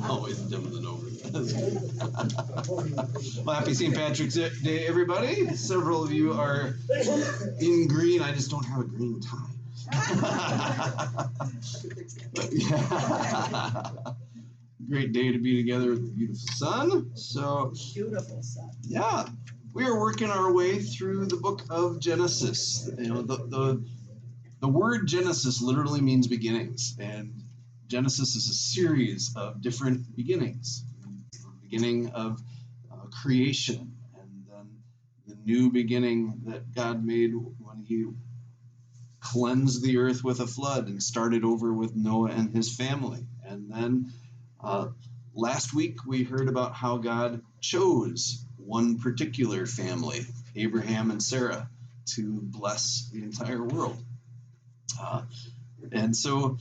Always dimming over. Well, happy St. Patrick's Day, everybody. Several of you are in green. I just don't have a green tie. Yeah. Great day to be together with the beautiful sun. So Beautiful sun. Yeah, we are working our way through the book of Genesis. You know, the word Genesis literally means beginnings, and Genesis is a series of different beginnings. The beginning of creation, and then the new beginning that God made when He cleansed the earth with a flood and started over with Noah and his family. And then last week we heard about how God chose one particular family, Abraham and Sarah, to bless the entire world. And so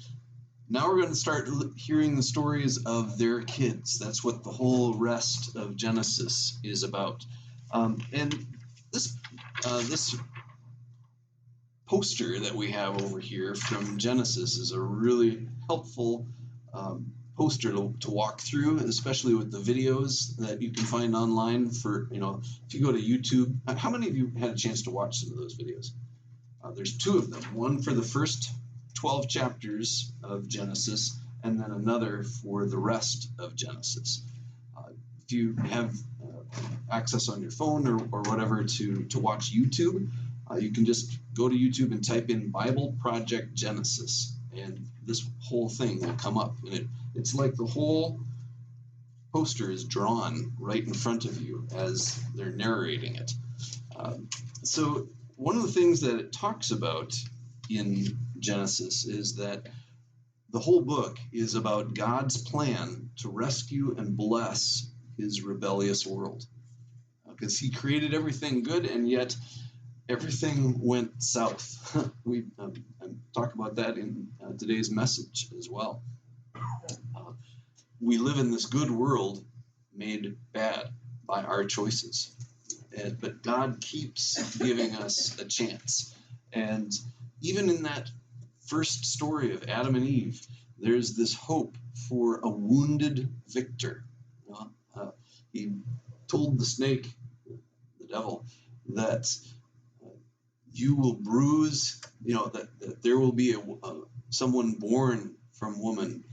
now we're going to start hearing the stories of their kids. That's what the whole rest of Genesis is about. And this poster that we have over here from Genesis is a really helpful poster to walk through, especially with the videos that you can find online. For, if you go to YouTube, how many of you had a chance to watch some of those videos? There's two of them, one for the first 12 chapters of Genesis, and then another for the rest of Genesis. If you have access on your phone or whatever to watch YouTube, you can just go to YouTube and type in Bible Project Genesis, and this whole thing will come up. And it's like the whole poster is drawn right in front of you as they're narrating it. So one of the things that it talks about in Genesis is that the whole book is about God's plan to rescue and bless His rebellious world. Because He created everything good, and yet everything went south. We talk about that in today's message as well. We live in this good world made bad by our choices. But God keeps giving us a chance. And even in that first story of Adam and Eve, there's this hope for a wounded victor. He told the snake, the devil, that you will bruise, that there will be someone born from woman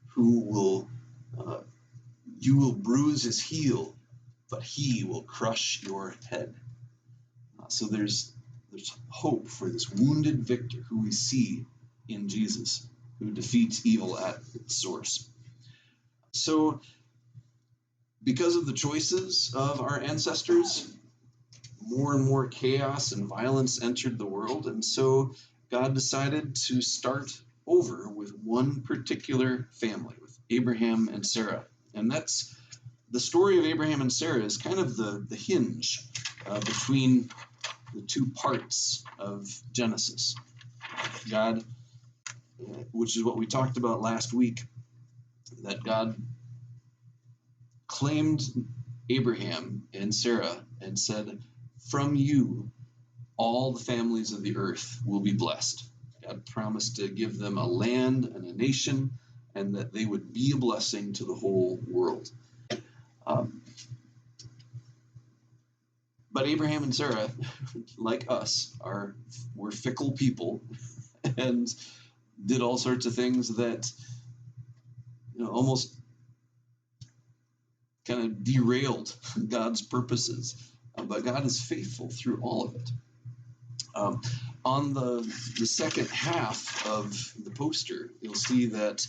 who will, you will bruise his heel, but he will crush your head. So there's hope for this wounded victor who we see in Jesus, who defeats evil at its source. So because of the choices of our ancestors, more and more chaos and violence entered the world, and so God decided to start over with one particular family, with Abraham and Sarah. And that's the story of Abraham and Sarah is kind of the hinge between the two parts of Genesis. God, which is what we talked about last week, that God claimed Abraham and Sarah and said, "From you, all the families of the earth will be blessed." God promised to give them a land and a nation, and that they would be a blessing to the whole world. But Abraham and Sarah, like us, were fickle people and did all sorts of things that almost kind of derailed God's purposes. But God is faithful through all of it. On the second half of the poster, you'll see that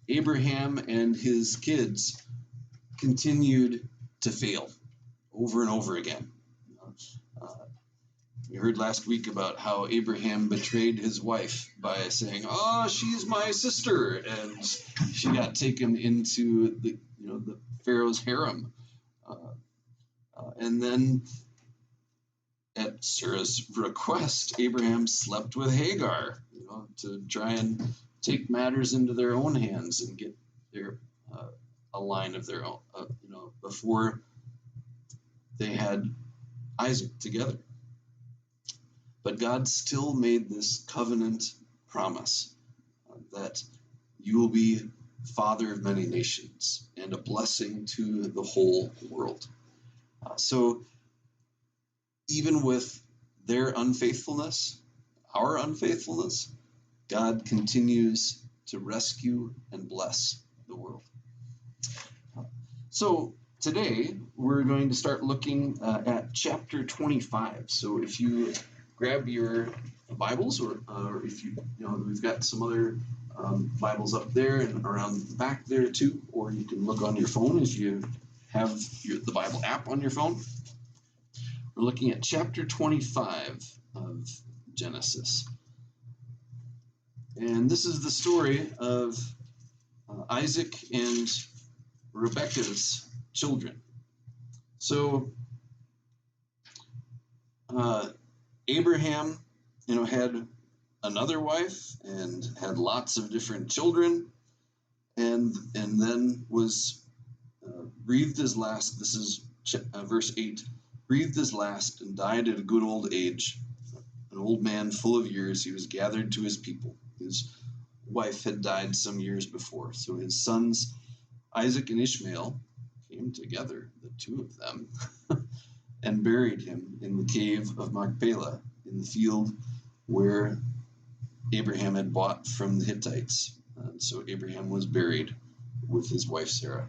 Abraham and his kids continued to fail over and over again. We heard last week about how Abraham betrayed his wife by saying, "Oh, she's my sister," and she got taken into the Pharaoh's harem. And then, at Sarah's request, Abraham slept with Hagar, to try and take matters into their own hands and get their a line of their own, before they had Isaac together. But God still made this covenant promise that you will be father of many nations and a blessing to the whole world. So even with their unfaithfulness, our unfaithfulness, God continues to rescue and bless the world. So today we're going to start looking at chapter 25. So if you grab your Bibles, or if you know, we've got some other Bibles up there and around the back there too, or you can look on your phone if you have the Bible app on your phone. We're looking at chapter 25 of Genesis. And this is the story of Isaac and Rebekah's children. So Abraham, had another wife and had lots of different children, and then was breathed his last. This is verse 8. Breathed his last and died at a good old age. An old man full of years, he was gathered to his people. His wife had died some years before, so his sons Isaac and Ishmael came together, the two of them, and buried him in the cave of Machpelah, in the field where Abraham had bought from the Hittites. So Abraham was buried with his wife Sarah.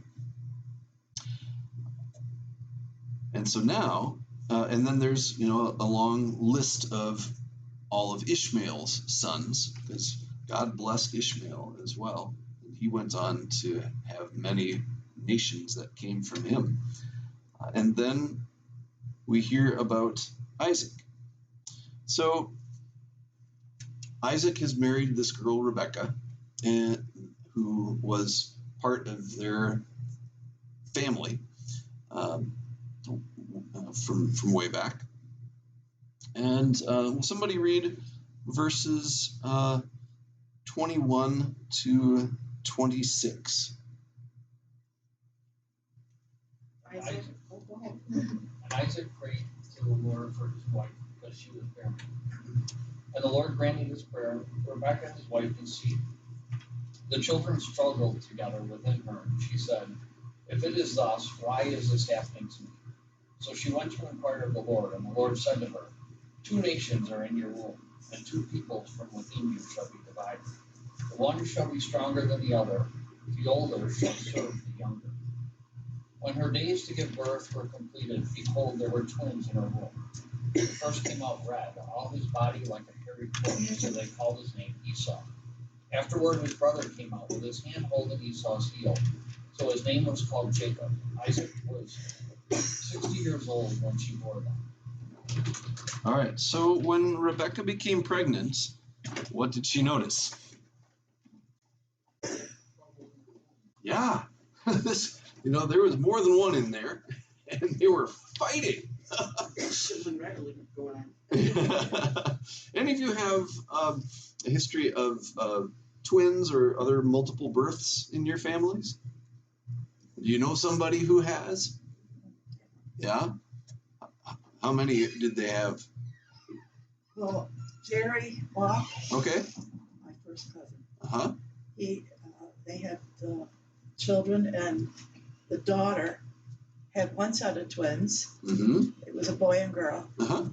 And so now, and then there's a long list of all of Ishmael's sons, because God blessed Ishmael as well. And he went on to have many nations that came from him. And then we hear about Isaac. So Isaac has married this girl, Rebekah, who was part of their family from way back. And will somebody read verses 21 to 26? Isaac, go ahead. And Isaac prayed to the Lord for his wife because she was barren. And the Lord granted his prayer. Rebekah, his wife, conceived. The children struggled together within her, and she said, "If it is thus, why is this happening to me?" So she went to inquire of the Lord, and the Lord said to her, "Two nations are in your womb, and two peoples from within you shall be divided. The one shall be stronger than the other, the older shall serve the younger." When her days to give birth were completed, behold, there were twins in her womb. The first came out red, all his body like a hairy coat, so they called his name Esau. Afterward, his brother came out with his hand holding Esau's heel, so his name was called Jacob. Isaac was 60 years old when she bore them. All right, so when Rebekah became pregnant, what did she notice? Yeah, there was more than one in there, and they were fighting. Any of you have a history of twins or other multiple births in your families? Do you know somebody who has? Yeah? How many did they have? Well, Jerry Block, Okay. my first cousin. Uh-huh. They had children, and the daughter had one set of twins. Mm-hmm. It was a boy and girl. Uh-huh.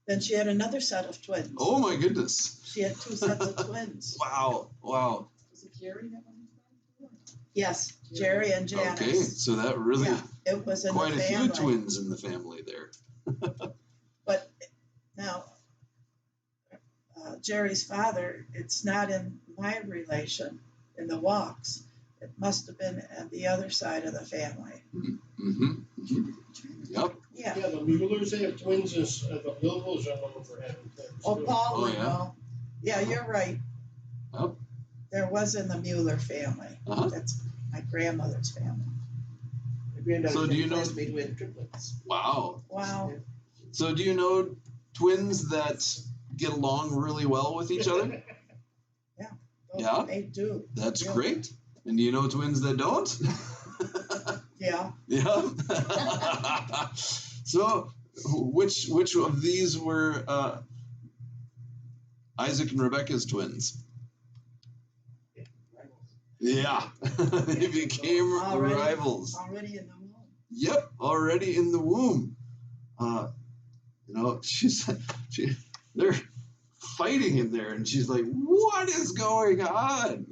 Then she had another set of twins. Oh my goodness. She had two sets of twins. Wow. Was it Jerry that was? Yes, Jerry and Janice. Okay, so that really it was in quite the a family. few twins in the family there. But now, Jerry's father, it's not in my relation, in the Walks. It must have been at the other side of the family. Mm-hmm. Mm-hmm. Yep. Yeah. Yeah, the Muellers, they have twins, the Milvilles are known for having twins. Oh, too. Paul Oh, would yeah. know. Yeah, you're right. Yep. There was in the Mueller family. Uh-huh. That's my grandmother's family. My granddaughter So do you know- classmate who had triplets. Wow. Wow. So do you know twins that get along really well with each other? Yeah. They do. That's Yeah. great. And do you know twins that don't? Yeah. Yeah. So which of these were Isaac and Rebekah's twins? Yeah, they became rivals. Already in the womb. Yep, already in the womb. They're fighting in there, and she's like, "What is going on?"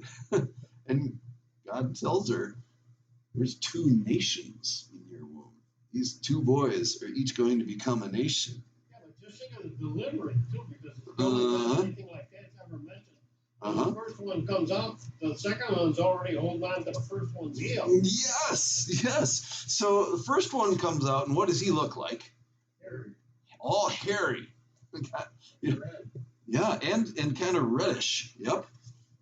And God tells her, "There's 2 nations in your womb. These 2 boys are each going to become a nation." Yeah, but just think of the delivery too, because it's the only time anything like that's ever mentioned. When the first one comes out, the second one's already holding on to the first one's heel. Yes. So the first one comes out, and what does he look like? Hairy. All hairy. Yeah, and kind of reddish. Yep.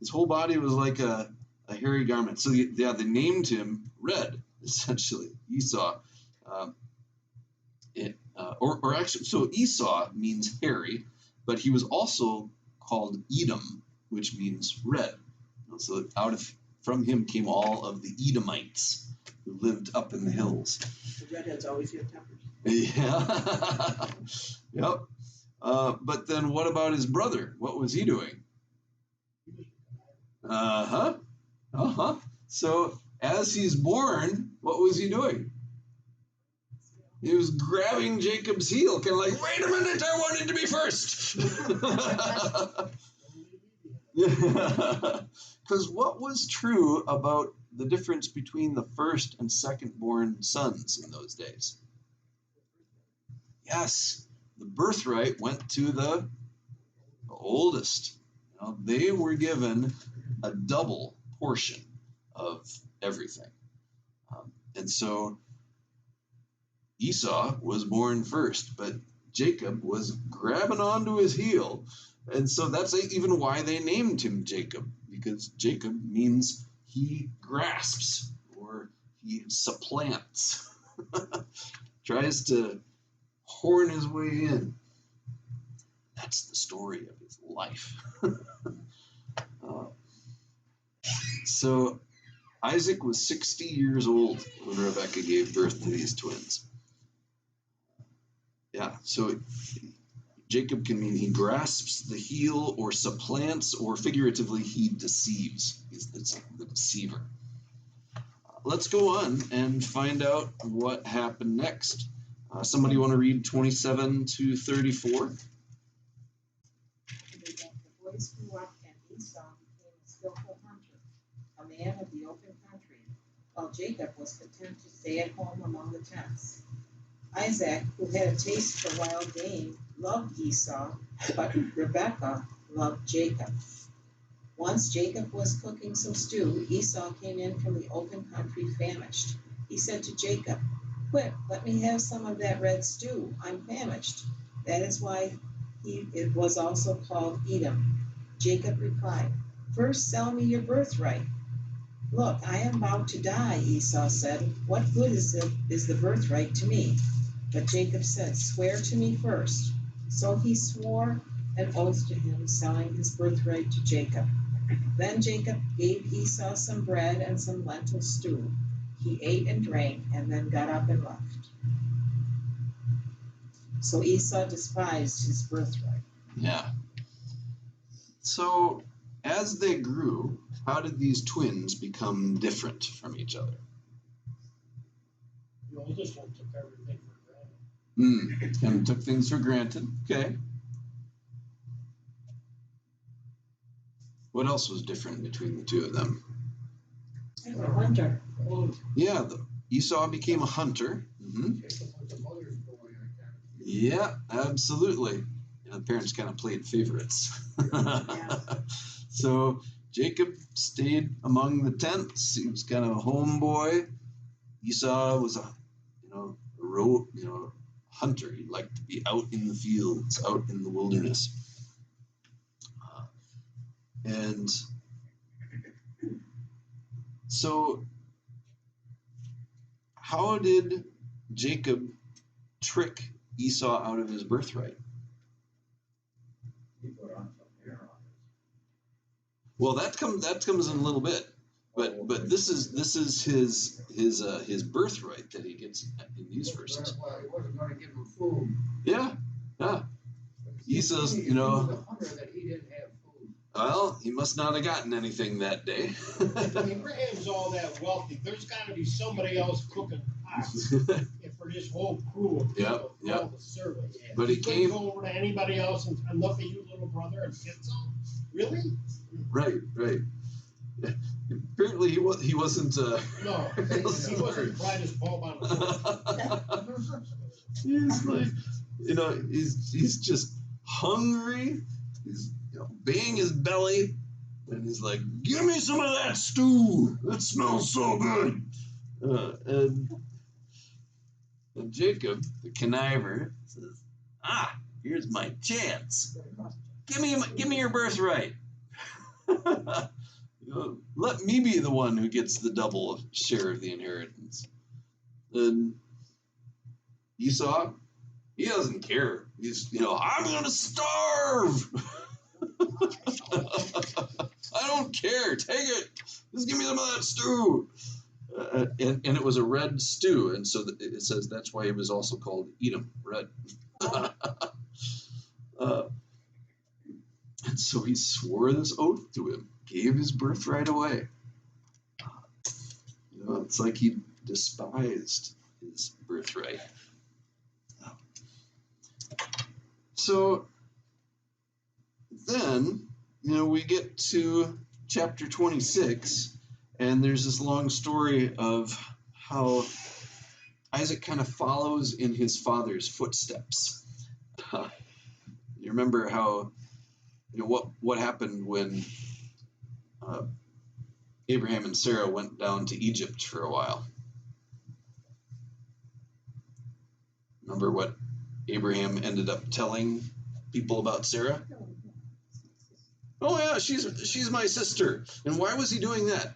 His whole body was like a hairy garment. So yeah, they named him Red, essentially, Esau. Or actually, so Esau means hairy, but he was also called Edom, which means red. So from him came all of the Edomites who lived up in the hills. The redheads always get tempers. Yeah. Yep. But then what about his brother? What was he doing? So as he's born, what was he doing? He was grabbing Jacob's heel, kind of like, "Wait a minute, I wanted to be first." Because what was true about the difference between the first and second born sons in those days? Yes, the birthright went to the oldest. They were given a double portion of everything. And so Esau was born first, but Jacob was grabbing onto his heel. And so that's even why they named him Jacob, because Jacob means he grasps or he supplants, tries to horn his way in. That's the story of his life. So Isaac was 60 years old when Rebekah gave birth to these twins. Yeah, so Jacob can mean he grasps the heel or supplants, or figuratively, he deceives. He's the deceiver. Let's go on and find out what happened next. Somebody want to read 27 to 34? The boys grew up, and Esau became a skillful hunter, a man of the open country, while Jacob was content to stay at home among the tents. Isaac, who had a taste for wild game, loved Esau, but Rebekah loved Jacob. Once Jacob was cooking some stew, Esau came in from the open country famished. He said to Jacob, "Quick, let me have some of that red stew. I'm famished." That is why it was also called Edom. Jacob replied, "First sell me your birthright." "Look, I am about to die," Esau said. "What good is the birthright to me?" But Jacob said, "Swear to me first." So he swore an oath to him, selling his birthright to Jacob. Then Jacob gave Esau some bread and some lentil stew. He ate and drank, and then got up and left. So Esau despised his birthright. Yeah. So as they grew, how did these twins become different from each other? The oldest one took everything for granted. And took things for granted. Okay. What else was different between the two of them? And a hunter. Yeah, Esau became a hunter. Jacob was a mother's boy, I guess. Yeah, absolutely. The parents kind of played favorites. So Jacob stayed among the tents. He was kind of a homeboy. Esau was a hunter. He liked to be out in the fields, out in the wilderness. And so how did Jacob trick Esau out of his birthright? He put on some hair on Well, that comes in a little bit, but this is his birthright that he gets in these verses. Well, he wasn't going to give him food. Yeah. Esau's, He was a hunter that he didn't have food. Well, he must not have gotten anything that day. If Abraham's all that wealthy, there's got to be somebody else cooking pots for this whole crew of people, Yep. all the servants. But he couldn't came. go over to anybody else and enough of you, little brother, and get some. Really? Right. Apparently he wasn't. No, he wasn't the brightest bulb on the floor. He's like, he's just hungry. He's banging his belly, and he's like, "Give me some of that stew. That smells so good." And Jacob, the conniver, says, here's my chance. Give me your birthright. Let me be the one who gets the double share of the inheritance. And Esau, he doesn't care. He's, I'm going to starve. I don't care. Take it. Just give me some of that stew. And it was a red stew. And so it says that's why it was also called Edom, red. And so he swore this oath to him, gave his birthright away. It's like he despised his birthright. So then, we get to chapter 26, and there's this long story of how Isaac kind of follows in his father's footsteps. You remember how, what happened when Abraham and Sarah went down to Egypt for a while. Remember what Abraham ended up telling people about Sarah? Oh yeah, she's my sister. And why was he doing that?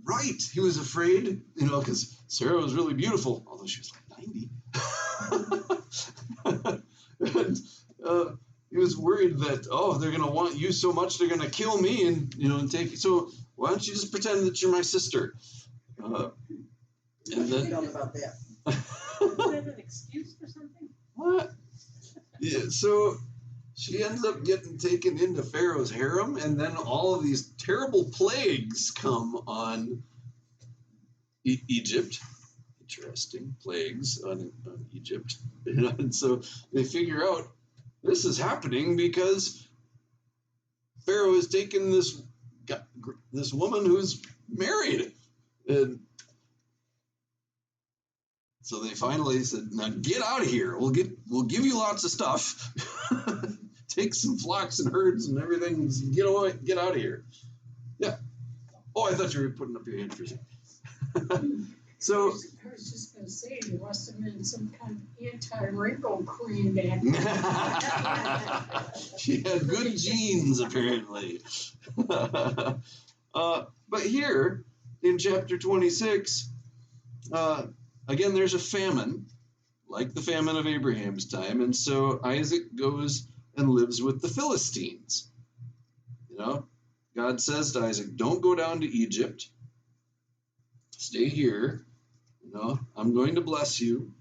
Right, he was afraid, because Sarah was really beautiful, although she was like 90. And he was worried that, they're going to want you so much, they're going to kill me and take you. So why don't you just pretend that you're my sister? And then about that. Is that an excuse for something? What? Yeah, so she ends up getting taken into Pharaoh's harem, and then all of these terrible plagues come on Egypt. Interesting plagues on Egypt. And so they figure out this is happening because Pharaoh has taken this woman who's married. And so they finally said, "Now get out of here. We'll give you lots of stuff. Take some flocks and herds and everything. Get away. Get out of here." Yeah. Oh, I thought you were putting up your hand for a second. So I was just going to say, you must have been some kind of anti-wrinkle cream back she had good genes, apparently. But here in chapter 26, again, there's a famine, like the famine of Abraham's time, and so Isaac goes and lives with the Philistines. God says to Isaac, "Don't go down to Egypt. Stay here. I'm going to bless you."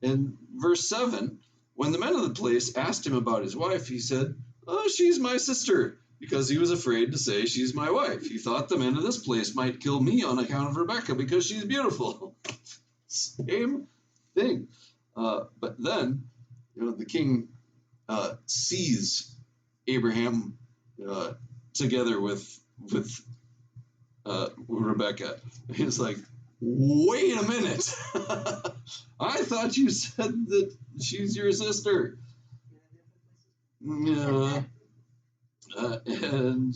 And verse 7, when the men of the place asked him about his wife, he said, "Oh, she's my sister," because he was afraid to say she's my wife. He thought the men of this place might kill me on account of Rebekah because she's beautiful. Same thing. But then, the king sees Abraham together with Rebekah. He's like, "Wait a minute. I thought you said that she's your sister." Yeah. And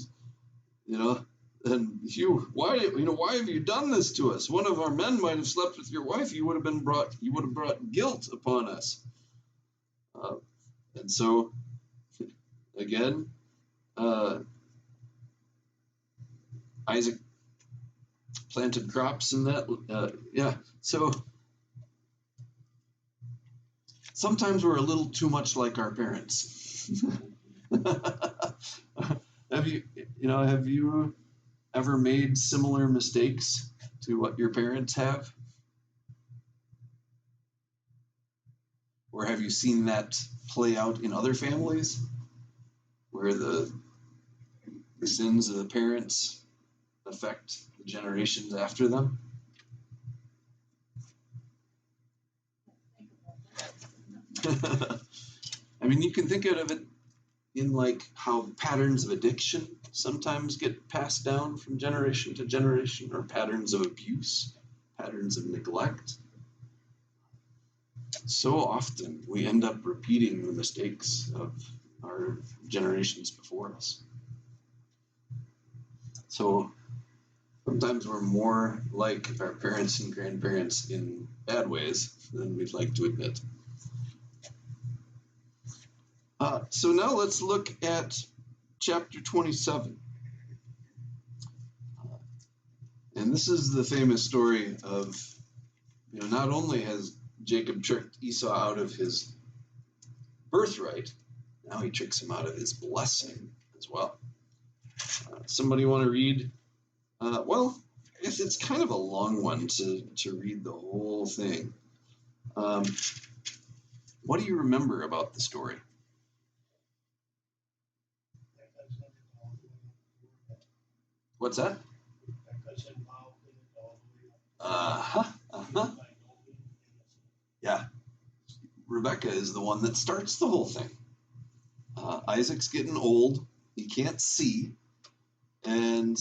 why have you done this to us? One of our men might have slept with your wife. You would have brought guilt upon us. And so, again, Isaac planted crops and that. So sometimes we're a little too much like our parents. Have you ever made similar mistakes to what your parents have? Or have you seen that play out in other families where the sins of the parents affect the generations after them. I mean, you can think of it in like how patterns of addiction sometimes get passed down from generation to generation, or patterns of abuse, patterns of neglect. So often we end up repeating the mistakes of our generations before us. So sometimes we're more like our parents and grandparents in bad ways than we'd like to admit. So now let's look at chapter 27. And this is the famous story of, not only has Jacob tricked Esau out of his birthright, now he tricks him out of his blessing as well. Somebody want to read? Well, it's kind of a long one to read the whole thing. What do you remember about the story? What's that? Yeah. Rebekah is the one that starts the whole thing. Isaac's getting old. He can't see. And,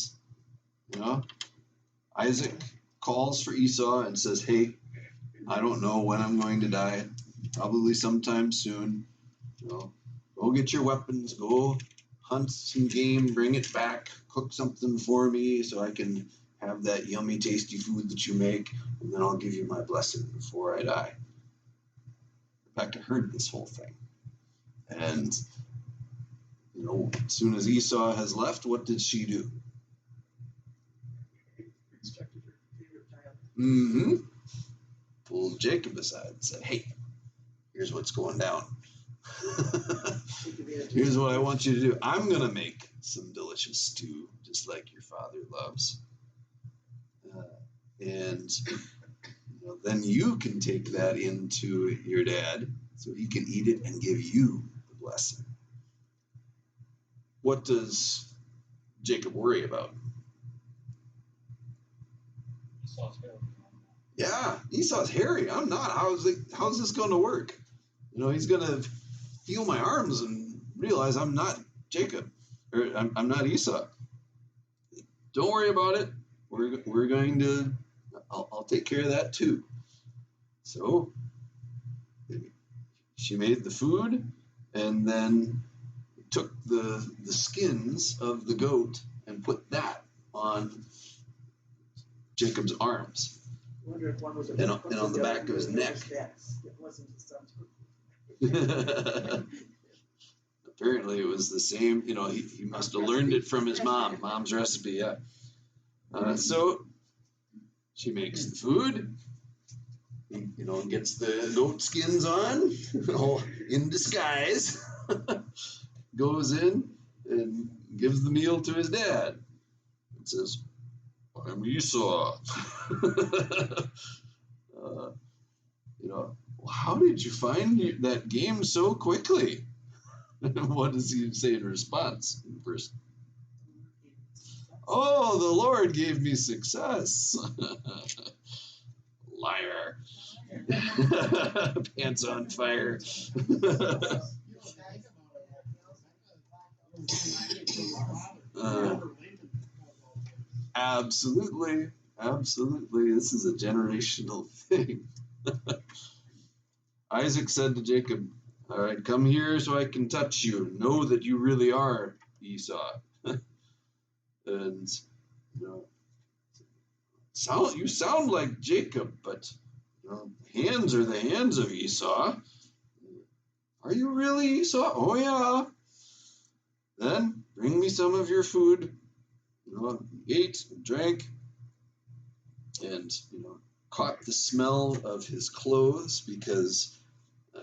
Isaac calls for Esau and says, hey, I don't know when I'm going to die. Probably sometime soon. Go get your weapons. Go hunt some game. Bring it back. Cook something for me so I can have that yummy, tasty food that you make. And then I'll give you my blessing before I die. Rebekah heard this whole thing. And, as soon as Esau has left, what did she do? Instructed her favorite child. Mm-hmm. Pulled Jacob aside and said, hey, here's what's going down. Here's what I want you to do. I'm going to make some delicious stew, just like your father loves. And then you can take that into your dad so he can eat it and give you the blessing. What does Jacob worry about? Esau's hairy. Yeah, Esau's hairy. I'm not. How's this going to work? He's going to feel my arms and realize I'm not Jacob, or I'm not Esau. Don't worry about it. We're going to. I'll take care of that too. So she made the food, and then took the skins of the goat and put that on Jacob's arms. I wonder if one was a And on the back of his neck. It wasn't his son's cookie. Apparently it was the same, he must have learned it from his mom's recipe, yeah. So she makes the food, gets the goat skins on, all in disguise, goes in and gives the meal to his dad and says, I'm Esau. How did you find that game so quickly? What does he say in response? First, oh, the Lord gave me success. Liar. Pants on fire. Absolutely. This is a generational thing. Isaac said to Jacob, all right, come here so I can touch you. Know that you really are Esau. And, you sound like Jacob, but, hands are the hands of Esau. Are you really Esau? Oh, yeah. Then bring me some of your food. He ate and drank and, caught the smell of his clothes because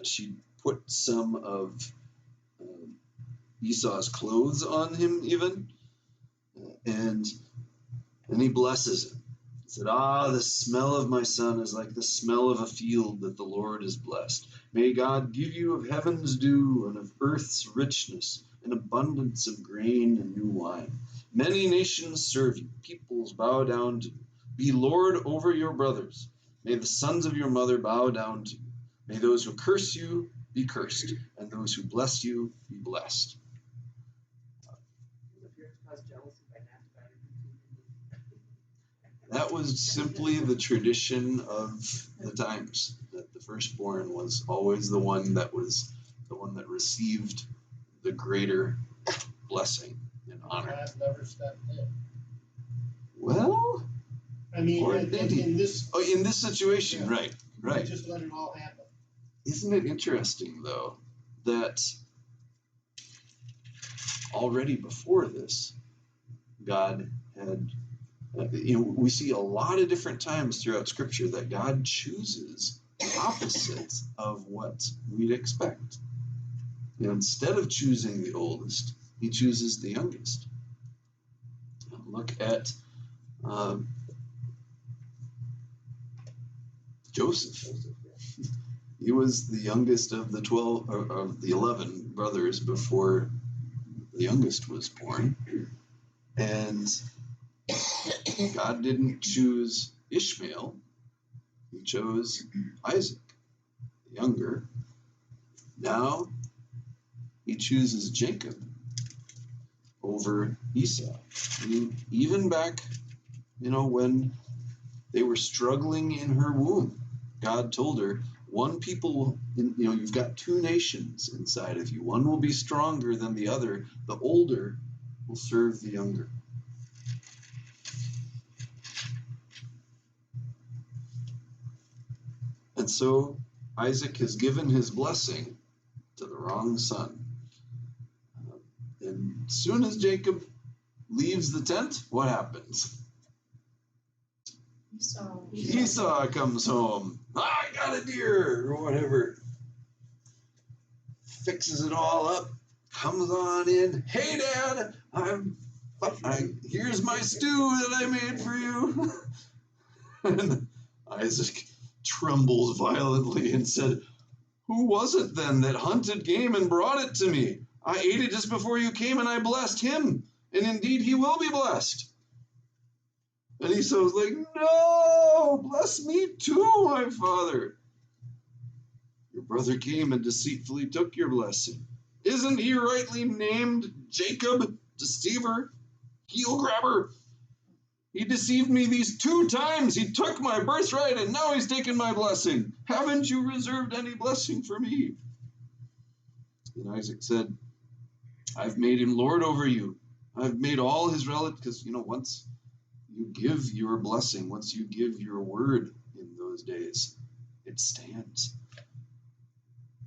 she put some of Esau's clothes on him even. And he blesses him. He said, "Ah, the smell of my son is like the smell of a field that the Lord has blessed. May God give you of heaven's dew and of earth's richness, an abundance of grain and new wine. Many nations serve you, peoples bow down to you. Be Lord over your brothers. May the sons of your mother bow down to you. May those who curse you be cursed, and those who bless you be blessed." That was simply the tradition of the times, that the firstborn was always the one that received the greater blessing and honor. I've never stepped in. Well, I mean, or in did he? this, In this situation, Yeah. right. just let it all happen. Isn't it interesting, though, that already before this, God had, we see a lot of different times throughout Scripture that God chooses the opposite of what we'd expect. Instead of choosing the oldest, he chooses the youngest. Look at Joseph. He was the youngest of the 12, or of the 11 brothers before the youngest was born. And God didn't choose Ishmael. He chose Isaac, the younger. Now he chooses Jacob over Esau. Even back, when they were struggling in her womb, God told her, one people, you've got two nations inside of you. One will be stronger than the other. The older will serve the younger. And so Isaac has given his blessing to the wrong son. And as soon as Jacob leaves the tent, what happens? Esau comes home. I got a deer, or whatever. Fixes it all up, comes on in. Hey, Dad, here's my stew that I made for you. And Isaac trembles violently and said, "Who was it then that hunted game and brought it to me? I ate it just before you came, and I blessed him, and indeed he will be blessed." And Esau was like, "No, bless me too, my father. Your brother came and deceitfully took your blessing. Isn't he rightly named Jacob, deceiver, heel grabber? He deceived me these 2 times. He took my birthright, and now he's taken my blessing. Haven't you reserved any blessing for me?" And Isaac said, "I've made him lord over you. I've made all his relatives," because, once you give your blessing, once you give your word in those days, it stands.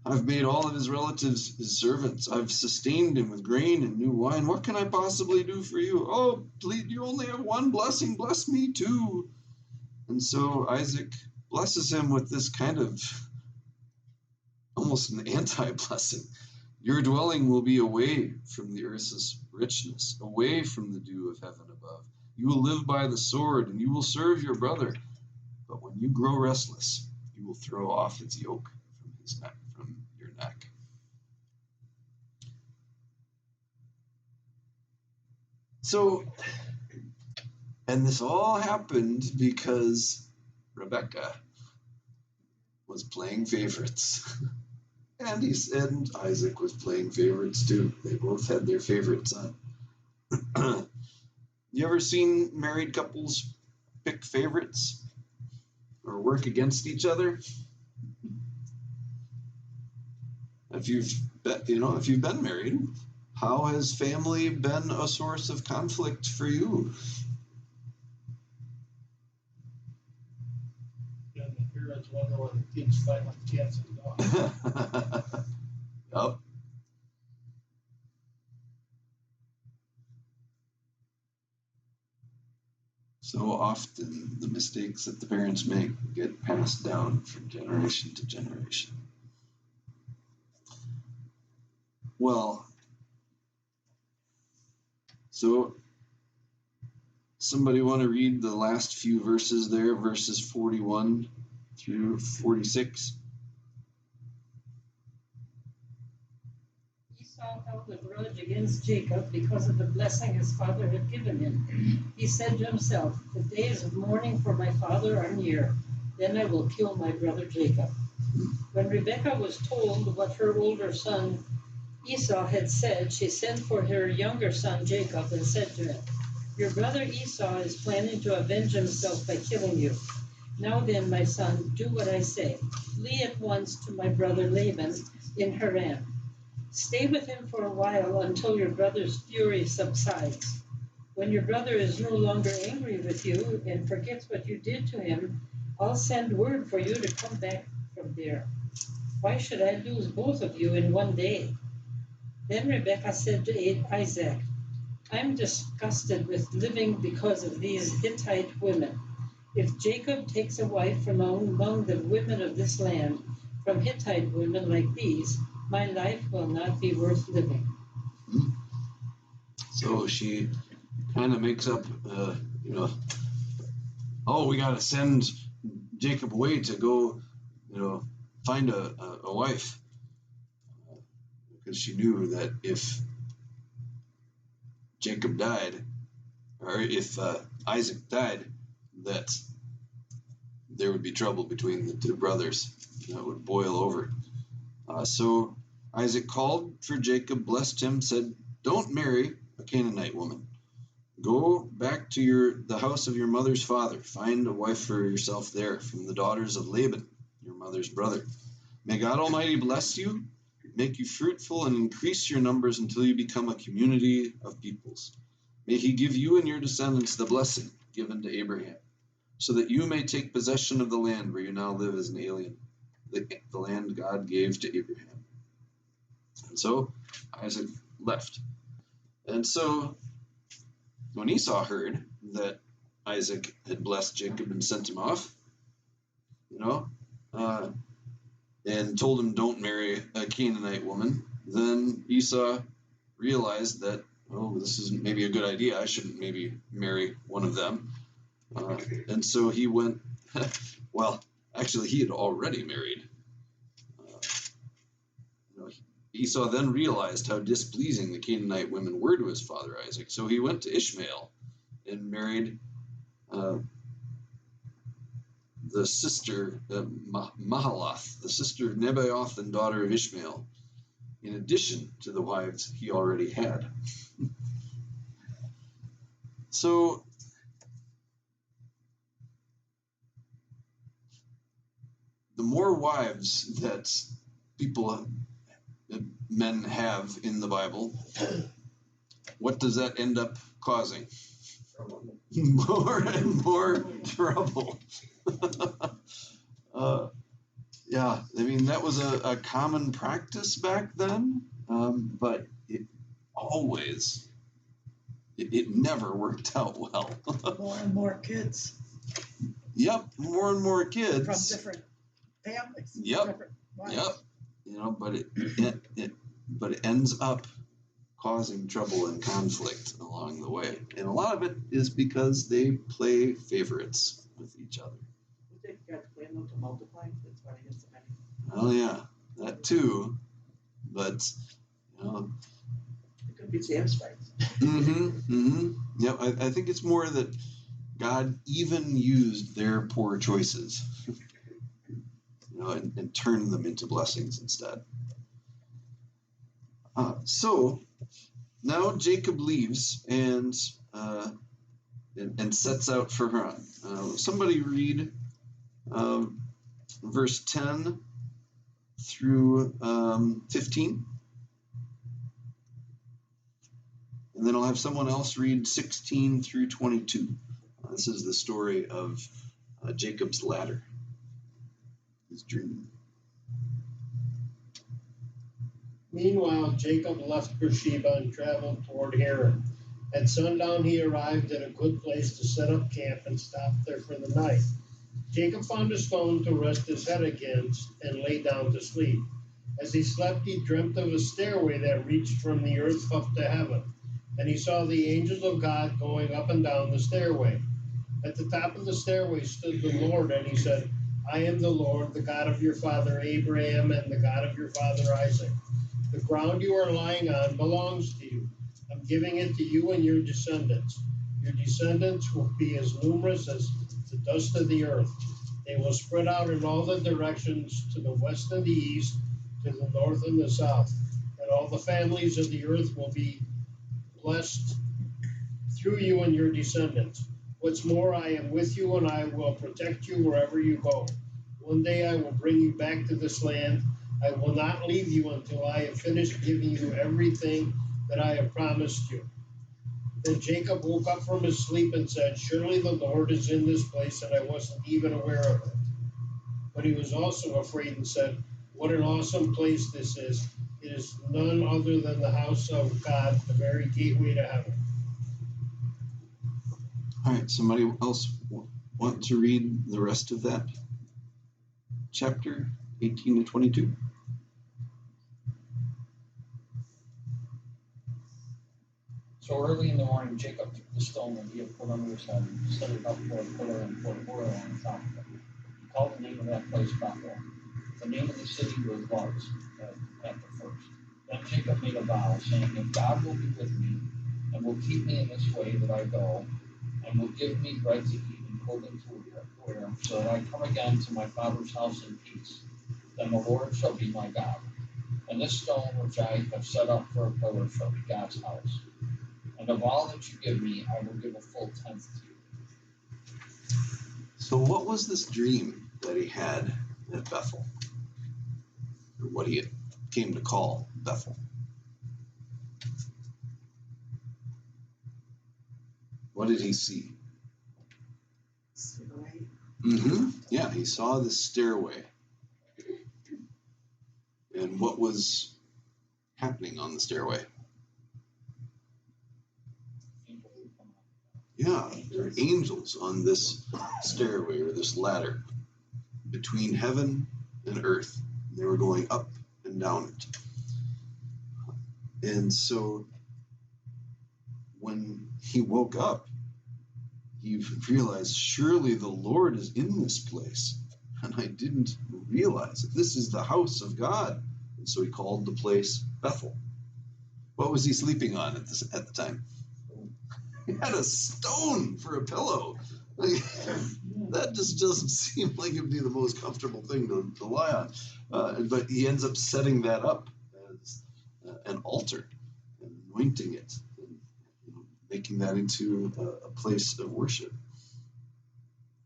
"I've made all of his relatives his servants. I've sustained him with grain and new wine. What can I possibly do for you? Oh, please, you only have one blessing. Bless me too." And so Isaac blesses him with this kind of almost an anti-blessing. "Your dwelling will be away from the earth's richness, away from the dew of heaven above. You will live by the sword, and you will serve your brother. But when you grow restless, you will throw off his yoke from your neck." So, and this all happened because Rebekah was playing favorites. And Isaac was playing favorites too. They both had their favorite son. You ever seen married couples pick favorites or work against each other? If you've been married, how has family been a source of conflict for you? And the parents wonder why the kids fight like cats and dogs. Yep. So often the mistakes that the parents make get passed down from generation to generation. Well, so Somebody want to read the last few verses there, verses 41 through 46? Esau held a grudge against Jacob because of the blessing his father had given him. He said to himself, "The days of mourning for my father are near. Then I will kill my brother Jacob." When Rebekah was told what her older son Esau had said, she sent for her younger son Jacob and said to him, "Your brother Esau is planning to avenge himself by killing you. Now then, my son, do what I say. Flee at once to my brother Laban in Haran. Stay with him for a while until your brother's fury subsides. When your brother is no longer angry with you and forgets what you did to him, I'll send word for you to come back from there. Why should I lose both of you in one day?" Then Rebekah said to Isaac, "I'm disgusted with living because of these Hittite women. If Jacob takes a wife from among the women of this land, from Hittite women like these, my life will not be worth living." So she kind of makes up, oh, we got to send Jacob away to go, find a wife. Because she knew that if Jacob died, or if Isaac died, that there would be trouble between the two brothers that would boil over. So Isaac called for Jacob, blessed him, said, "Don't marry a Canaanite woman. Go back to the house of your mother's father. Find a wife for yourself there from the daughters of Laban, your mother's brother. May God Almighty bless you, make you fruitful, and increase your numbers until you become a community of peoples. May he give you and your descendants the blessing given to Abraham, so that you may take possession of the land where you now live as an alien, the land God gave to Abraham." And so Isaac left. And so when Esau heard that Isaac had blessed Jacob and sent him off, and told him don't marry a Canaanite woman, then Esau realized that, oh, this isn't maybe a good idea. I shouldn't maybe marry one of them. And so he went, well, actually he had already married. Esau then realized how displeasing the Canaanite women were to his father Isaac. So he went to Ishmael and married the sister Mahalath, the sister of Nebaioth and daughter of Ishmael, in addition to the wives he already had. So the more wives that men have in the Bible, what does that end up causing? More and more trouble. Yeah, I mean, that was a common practice back then, but it never worked out well. More and more kids. Yep, more and more kids. From different families. Yep, different wives. yep. But it ends up causing trouble and conflict along the way. And a lot of it is because they play favorites with each other. They got to plan them to multiply. That's why they get so many. Oh yeah, that too. But It could be satisfied. Yep, I think it's more that God even used their poor choices, and turned them into blessings instead. So now Jacob leaves and sets out for Haran. Somebody read verse 10 through 15. And then I'll have someone else read 16 through 22. This is the story of Jacob's ladder, his dream. Meanwhile, Jacob left Beersheba and traveled toward Haran. At sundown, he arrived at a good place to set up camp and stopped there for the night. Jacob found a stone to rest his head against and lay down to sleep. As he slept, he dreamt of a stairway that reached from the earth up to heaven. and he saw the angels of God going up and down the stairway. At the top of the stairway stood the Lord, and he said, I am the Lord, the God of your father Abraham and the God of your father Isaac. The ground you are lying on belongs to you. I'm giving it to you and your descendants. Your descendants will be as numerous as the dust of the earth. They will spread out in all the directions, to the west and the east, to the north and the south. And all the families of the earth will be blessed through you and your descendants. What's more, I am with you, and I will protect you wherever you go. One day I will bring you back to this land. I will not leave you until I have finished giving you everything that I have promised you. Then Jacob woke up from his sleep and said, Surely the Lord is in this place, and I wasn't even aware of it. But he was also afraid and said, What an awesome place this is. It is none other than the house of God, the very gateway to heaven. All right, somebody else want to read the rest of that chapter, 18 to 22? So early in the morning, Jacob took the stone that he had put under his head and set it up for a pillar and put oil on top of it. He called the name of that place Bethel. The name of the city was Luz at the first. Then Jacob made a vow, saying, If God will be with me, and will keep me in this way that I go, and will give me bread to eat and clothing to wear, so that I come again to my father's house in peace, then the Lord shall be my God. And this stone which I have set up for a pillar shall be God's house. And of all that you give me, I will give a full tenth to you. So what was this dream that he had at Bethel? Or what he came to call Bethel? What did he see? Stairway. Yeah, he saw the stairway. And what was happening on the stairway? Yeah, there are angels on this stairway or this ladder between heaven and earth. They were going up and down it. And so when he woke up, he realized, surely the Lord is in this place. And I didn't realize it. This is the house of God. And so he called the place Bethel. What was he sleeping on at the time? He had a stone for a pillow. That just doesn't seem like it'd be the most comfortable thing to lie on. But he ends up setting that up as an altar and anointing it, and making that into a place of worship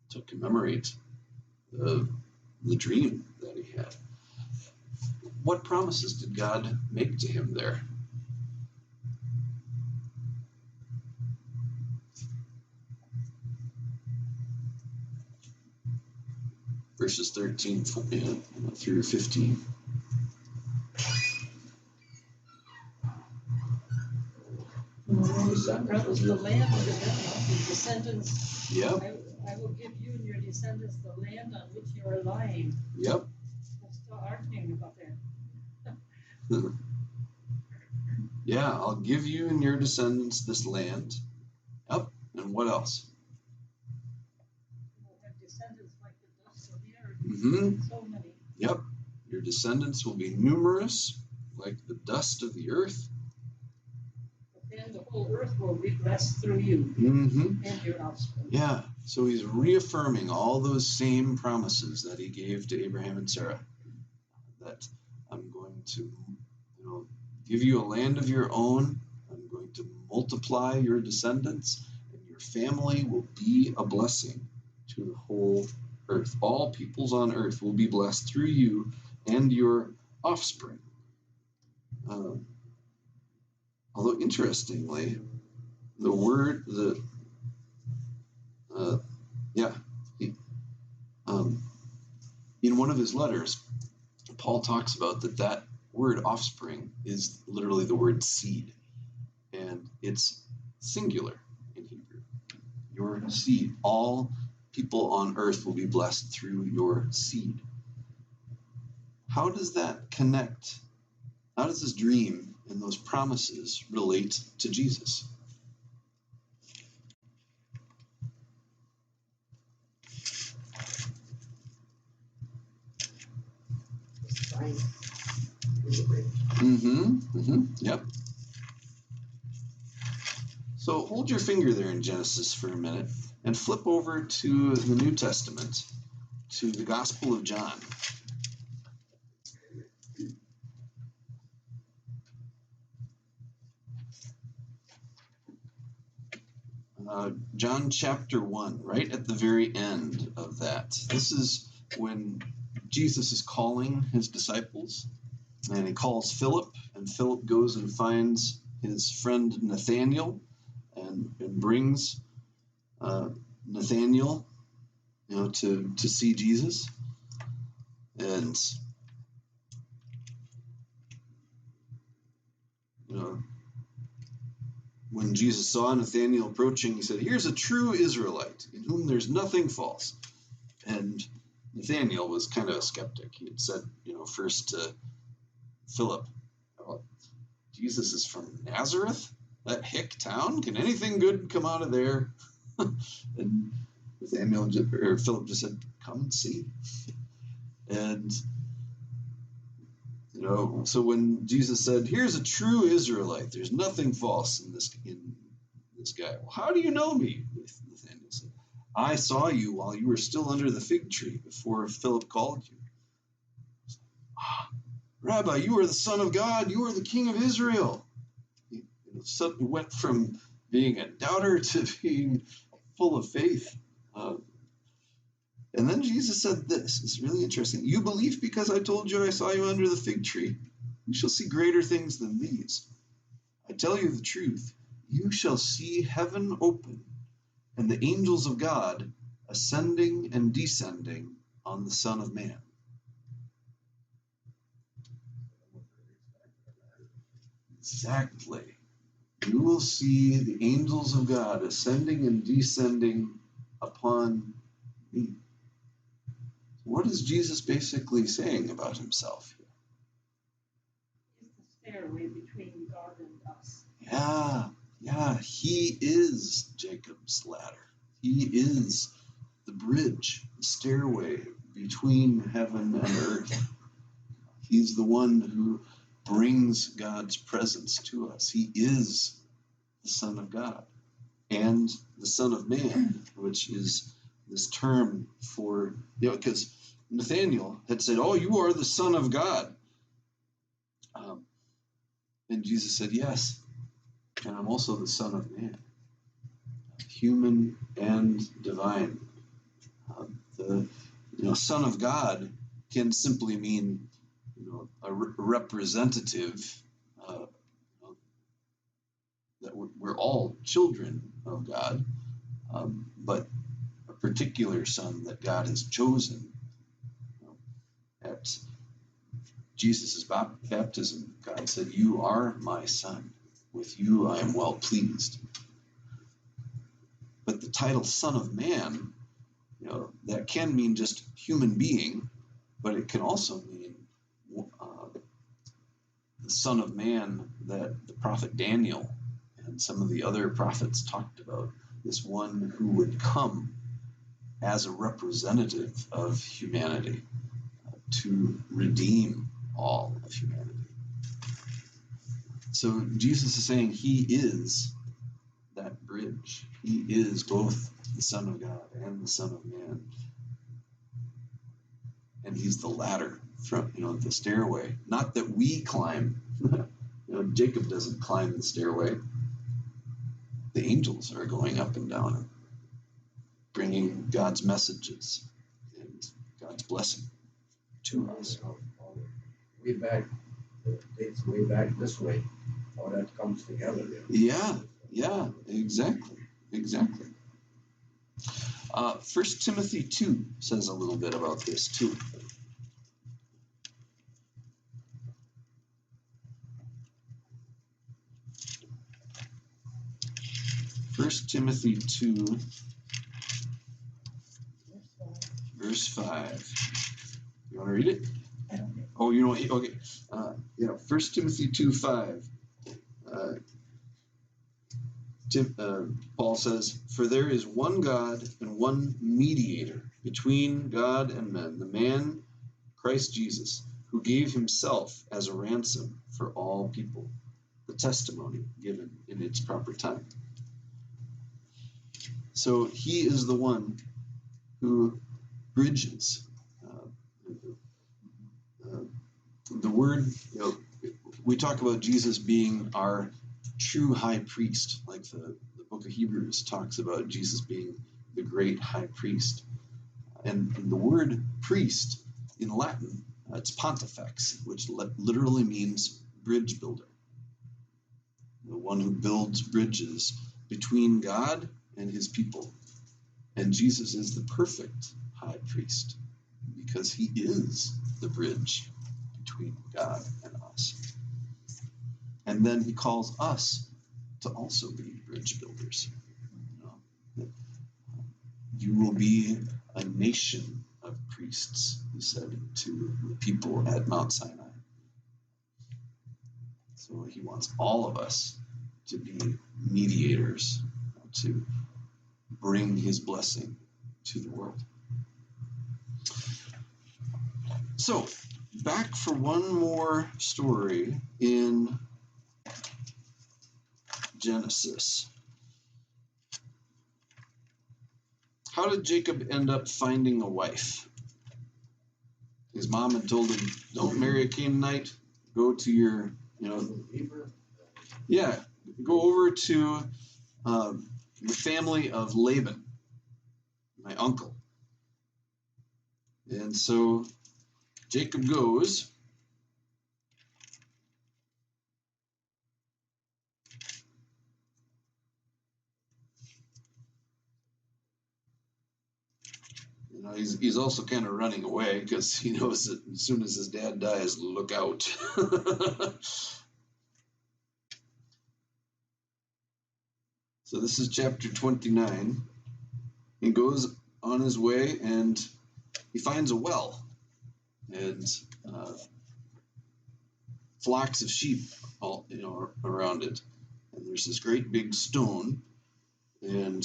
to commemorate the dream that he had. What promises did God make to him there? Verses 13 through 15. The land of the descendants. Yep. I will give you and your descendants the land on which you are lying. Yep. I'm still arguing about that. Yeah, I'll give you and your descendants this land. Yep. And what else? We'll have descendants like the dust of the earth. So many. Yep. Your descendants will be numerous, like the dust of the earth. And the whole earth will be blessed through you and your offspring. Yeah. So he's reaffirming all those same promises that he gave to Abraham and Sarah. That I'm going to, give you a land of your own. I'm going to multiply your descendants, and your family will be a blessing to the whole earth. All peoples on earth will be blessed through you and your offspring. Although interestingly, the word, in one of his letters, Paul talks about that word offspring is literally the word seed, and it's singular in Hebrew. Your seed. All people on earth will be blessed through your seed. How does that connect? How does this dream and those promises relate to Jesus. Yep. So hold your finger there in Genesis for a minute and flip over to the New Testament, to the Gospel of John. John chapter 1, right at the very end of that. This is when Jesus is calling his disciples, and he calls Philip, and Philip goes and finds his friend Nathanael and brings Nathanael, to see Jesus. And when Jesus saw Nathanael approaching, he said, "Here's a true Israelite in whom there's nothing false." And Nathanael was kind of a skeptic. He had said, first to Philip, "Oh, Jesus is from Nazareth, that hick town. Can anything good come out of there?" And Philip just said, "Come and see." And so when Jesus said, "Here's a true Israelite, there's nothing false in this guy." "Well, how do you know me?" Nathanael said, "I saw you while you were still under the fig tree before Philip called you." "Rabbi, you are the Son of God. You are the King of Israel." He suddenly went from being a doubter to being full of faith. And then Jesus said this. It's really interesting. "You believe because I told you I saw you under the fig tree. You shall see greater things than these. I tell you the truth. You shall see heaven open and the angels of God ascending and descending on the Son of Man." Exactly. You will see the angels of God ascending and descending upon me. What is Jesus basically saying about himself here? It's the stairway between God and us. Yeah, he is Jacob's ladder. He is the bridge, the stairway between heaven and earth. He's the one who brings God's presence to us. He is the Son of God and the Son of Man, which is this term for, because Nathanael had said, "Oh, you are the Son of God." And Jesus said, "Yes, and I'm also the Son of Man, human and divine." The Son of God can simply mean a representative, that we're all children of God, but a particular son that God has chosen. At Jesus' baptism, God said, "You are my son. With you I am well pleased." But the title Son of Man, that can mean just human being, but it can also mean the Son of Man that the prophet Daniel and some of the other prophets talked about, this one who would come as a representative of humanity to redeem all of humanity. So Jesus is saying he is that bridge. He is both the Son of God and the Son of Man. And he's the ladder from, the stairway. Not that we climb. Jacob doesn't climb the stairway. The angels are going up and down and bringing God's messages and God's blessing to us. Way back, it's way back this way. How that comes together there. Yeah, exactly. 1 Timothy 2 says a little bit about this too. 1 Timothy 2, verse 5. You want to read it? I don't know. Oh, you don't? Okay. 1 Timothy 2, 5. Paul says, "For there is one God and one mediator between God and men, the man Christ Jesus, who gave himself as a ransom for all people." The testimony given in its proper time. So he is the one who bridges. The word, we talk about Jesus being our true high priest, like the book of Hebrews talks about Jesus being the great high priest. And the word priest in Latin, it's pontifex, which literally means bridge builder. The one who builds bridges between God and his people. And Jesus is the perfect high priest because he is the bridge between God and us. And then he calls us to also be bridge builders. You will be a nation of priests, he said to the people at Mount Sinai. So he wants all of us to be mediators, to bring his blessing to the world. So, back for one more story in Genesis. How did Jacob end up finding a wife? His mom had told him, don't marry a Canaanite, go to your, go over to the family of Laban, my uncle. And so Jacob goes. He's also kind of running away because he knows that as soon as his dad dies, look out. So this is chapter 29. He goes on his way and he finds a well and flocks of sheep all around it. And there's this great big stone, and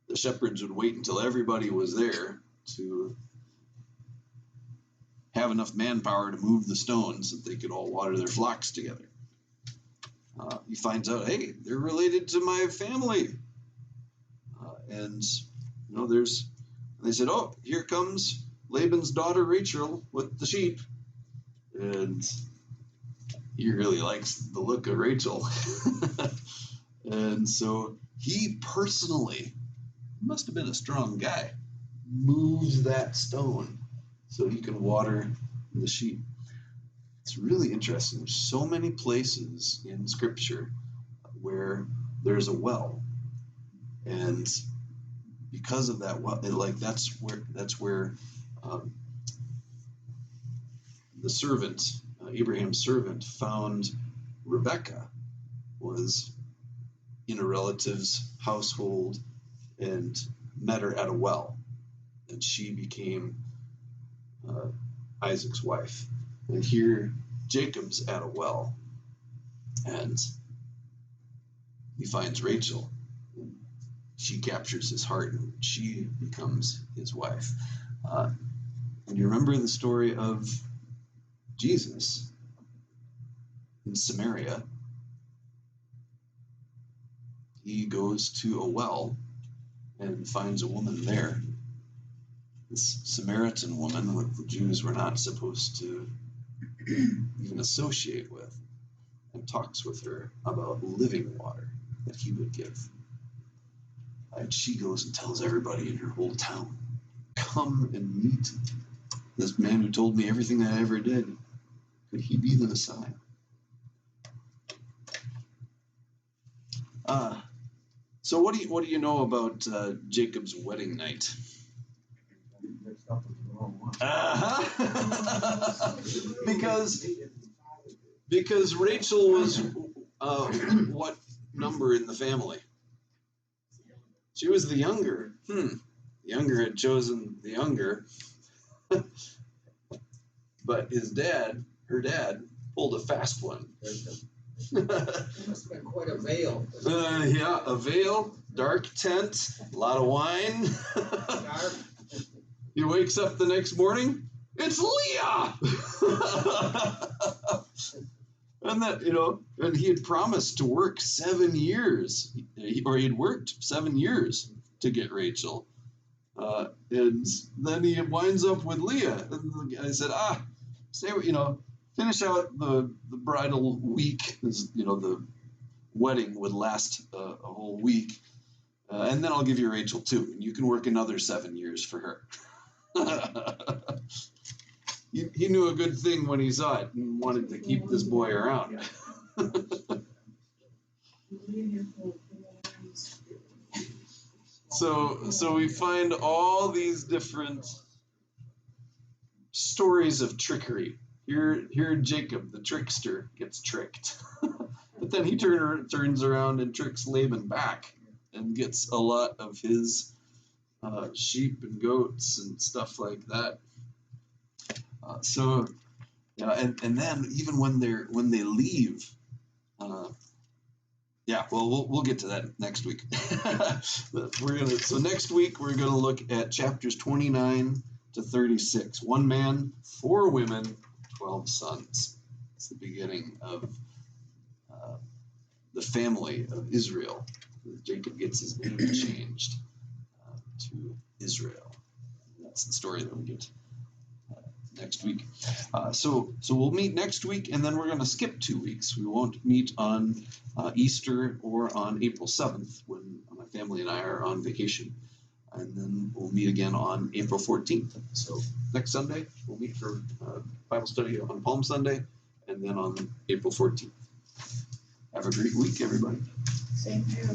the shepherds would wait until everybody was there to have enough manpower to move the stones so that they could all water their flocks together. He finds out, hey, they're related to my family. They said, oh, here comes Laban's daughter Rachel with the sheep. And he really likes the look of Rachel. And so he personally, must have been a strong guy, moves that stone so he can water the sheep. It's really interesting. There's so many places in Scripture where there's a well, and because of that well, that's where the servant, Abraham's servant, found Rebekah, was in a relative's household and met her at a well, and she became Isaac's wife. And here Jacob's at a well, and he finds Rachel. She captures his heart, and she becomes his wife. And you remember the story of Jesus in Samaria. He goes to a well and finds a woman there. This Samaritan woman, what the Jews were not supposed to even associate with, and talks with her about living water that he would give. And she goes and tells everybody in her whole town, come and meet this man who told me everything I ever did. Could he be the Messiah? So what do you know about Jacob's wedding night? Because Rachel was what number in the family? She was the younger. The younger had chosen the younger. But her dad, pulled a fast one. It must have been quite a veil. Yeah, a veil, dark tent, a lot of wine. Dark. He wakes up the next morning, it's Leah! And that, and he had promised to work 7 years, or he'd worked 7 years to get Rachel. And then he winds up with Leah. And the guy said, finish out the bridal week. The wedding would last a whole week. And then I'll give you Rachel too. And you can work another 7 years for her. He knew a good thing when he saw it and wanted to keep this boy around. So we find all these different stories of trickery. Here Jacob, the trickster, gets tricked. But then he turns around and tricks Laban back and gets a lot of his sheep and goats and stuff like that. And then even when they leave, we'll get to that next week. So next week we're gonna look at chapters 29 to 36. 1 man, 4 women, 12 sons. It's the beginning of the family of Israel. Jacob gets his name changed to Israel. That's the story that we get next week. So we'll meet next week, and then we're going to skip 2 weeks. We won't meet on Easter or on April 7th when my family and I are on vacation. And then we'll meet again on April 14th. So next Sunday, we'll meet for Bible study on Palm Sunday, and then on April 14th. Have a great week, everybody. Same here.